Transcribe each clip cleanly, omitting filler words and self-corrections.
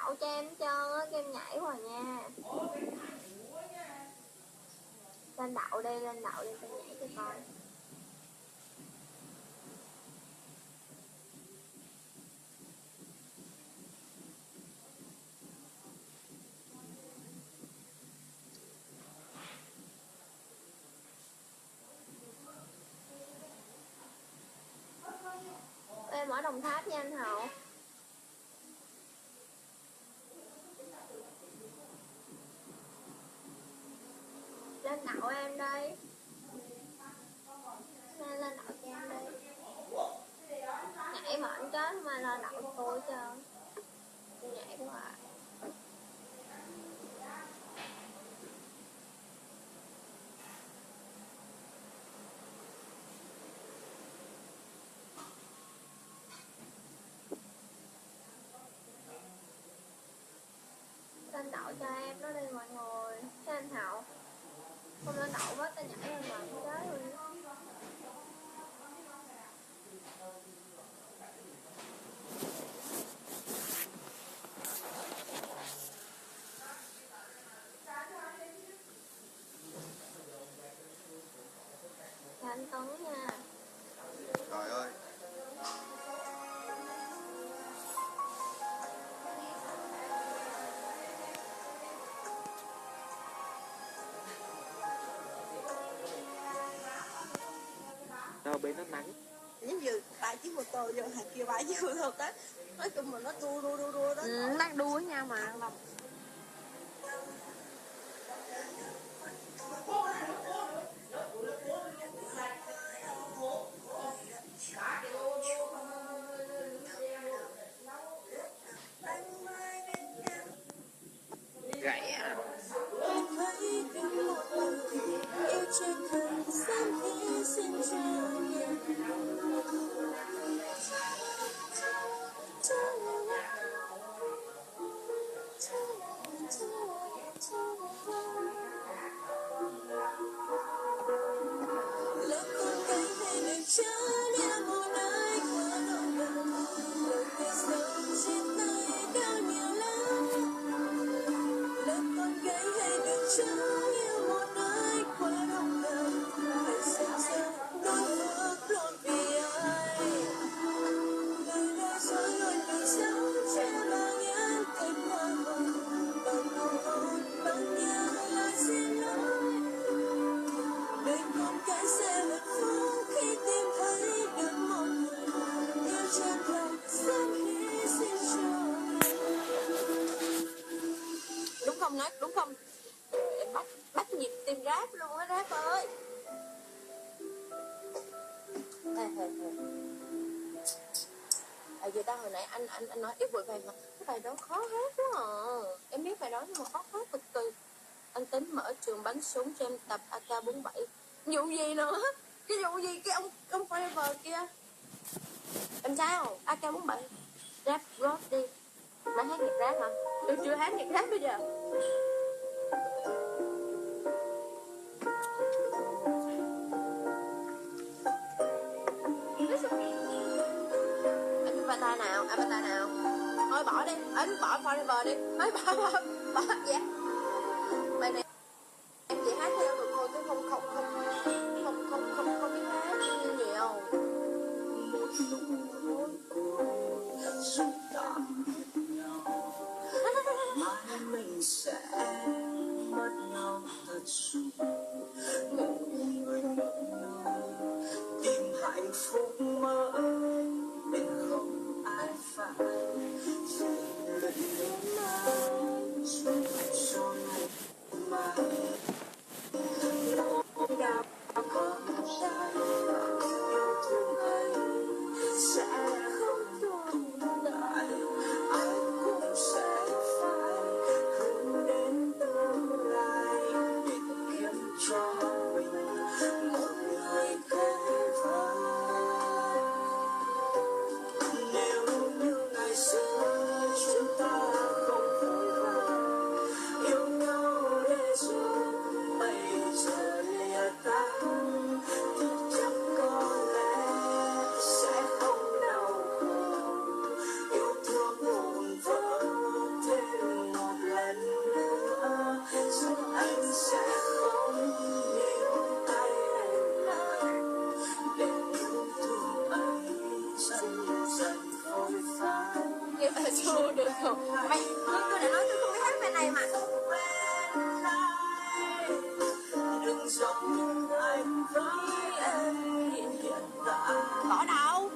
đậu cho em trơn á, cho em nhảy vào nha. Lên đậu đi, lên đậu đi, tao nhảy cho coi. Em ở Đồng Tháp nha anh Hậu. Lên đậu em đi. Lên đậu cho em đi. Nhảy mệt chết mà lên đậu tôi chứ. Tôi nhảy hoài. Lên đậu cho em nó đi mọi người. Thế anh Hậu. Không lên đậu quá tao nhảy lên mệt chết luôn. Anh Tuấn nha. Trời ơi. Đâu bên nó nắng. Giống như bãi chiếc mô tô vô hàng kia bãi chiếc mô tô tới. Nói chung là nó đua đó. Đang đua với nhau mà. Gãy à. Đúng không? Bắt nhịp tim rap luôn á Rap ơi. Giờ tao hồi nãy anh nói ít vội vàng mà cái bài đó khó hát quá à. Em biết bài đó nhưng mà khó hát cực kỳ. Anh tính mở trường bắn súng cho em tập AK-47. Vụ gì nữa? Cái vụ gì cái ông Forever kia? Em sao? AK-47 rap rock đi. Mày hát nhạc rap hả? Tôi chưa hát nhạc rap bây giờ. Avatar nào? Thôi bỏ đi, bỏ Forever đi. Thôi bỏ dạ. Bài này em chỉ hát theo được thôi chứ không biết hát nhiều. Mai mình sẽ mất nhau thật sự. Người tìm hạnh phúc mới nên không ai phải lần nào giúp cho mà lòng đau có trái yêu thương ấy sẽ không tồn tại. Anh cũng sẽ phải hướng đến tương lai để kiếm cho mình một người kế vai. được rồi. Mày, tôi đã nói tôi không biết hát bài này mà. Đừng giống như anh với em hiện tại. Có đâu.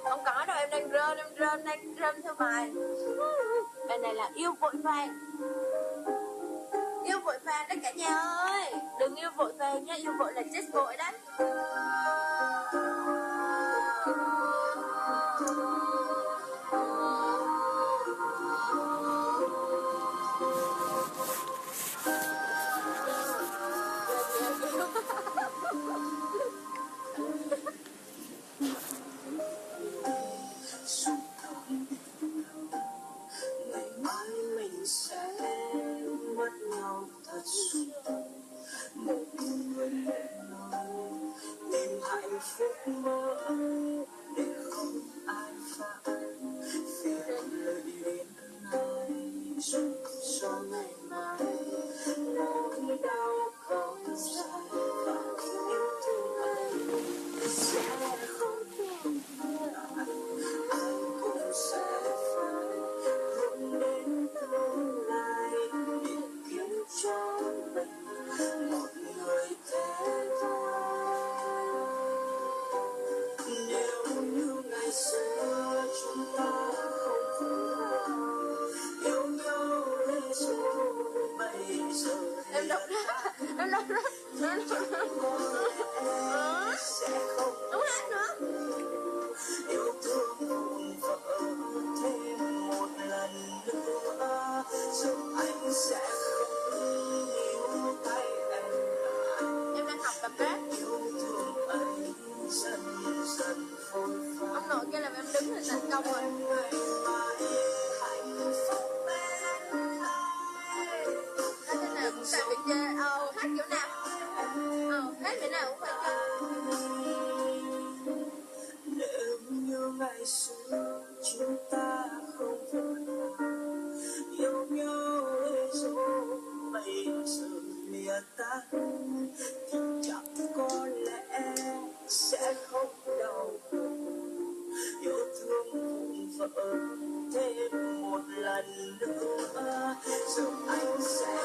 Không có đâu, em đang rơm theo bài. Bài này là yêu vội vàng. Yêu vội vàng đấy cả nhà ơi. Đừng yêu vội vàng nha, yêu vội là chết vội đấy. Ngày mai mình sẽ mất nhau thật suốt. Một người một lời tìm hạnh phúc mới để không ai phải phiền lời đến này giúp cho ngày mai nỗi đau không dài và yêu thương anh sẽ không tồn tại. Anh cũng sẽ phải hướng đến tương lai để kiếm cho mình một người thế vai. Nếu như ngày xưa chúng ta không phù hợp, yêu nhau đến rồi bây giờ Em đọc ra. sẽ không Đúng hát nữa. yêu thương vụn vỡ thêm một lần nữa, giúp anh sẽ không níu tay em lại. Em đang học tập rap. Yêu thương anh dần dần phôi phai. Ông nội kia làm em đứng thì thành công rồi. Ngày mai hạnh phúc bên ai. Hát thế nào cũng tại bị chê. Hát kiểu nào. Hát kiểu nào cũng phải chê. Nếu như ngày xưa chúng ta không vội vàng yêu nhau để rồi bây giờ lìa tán, thì chẳng có lẽ sẽ không đau buồn. Yêu thương vụn vỡ thêm một lần nữa, giúp anh sẽ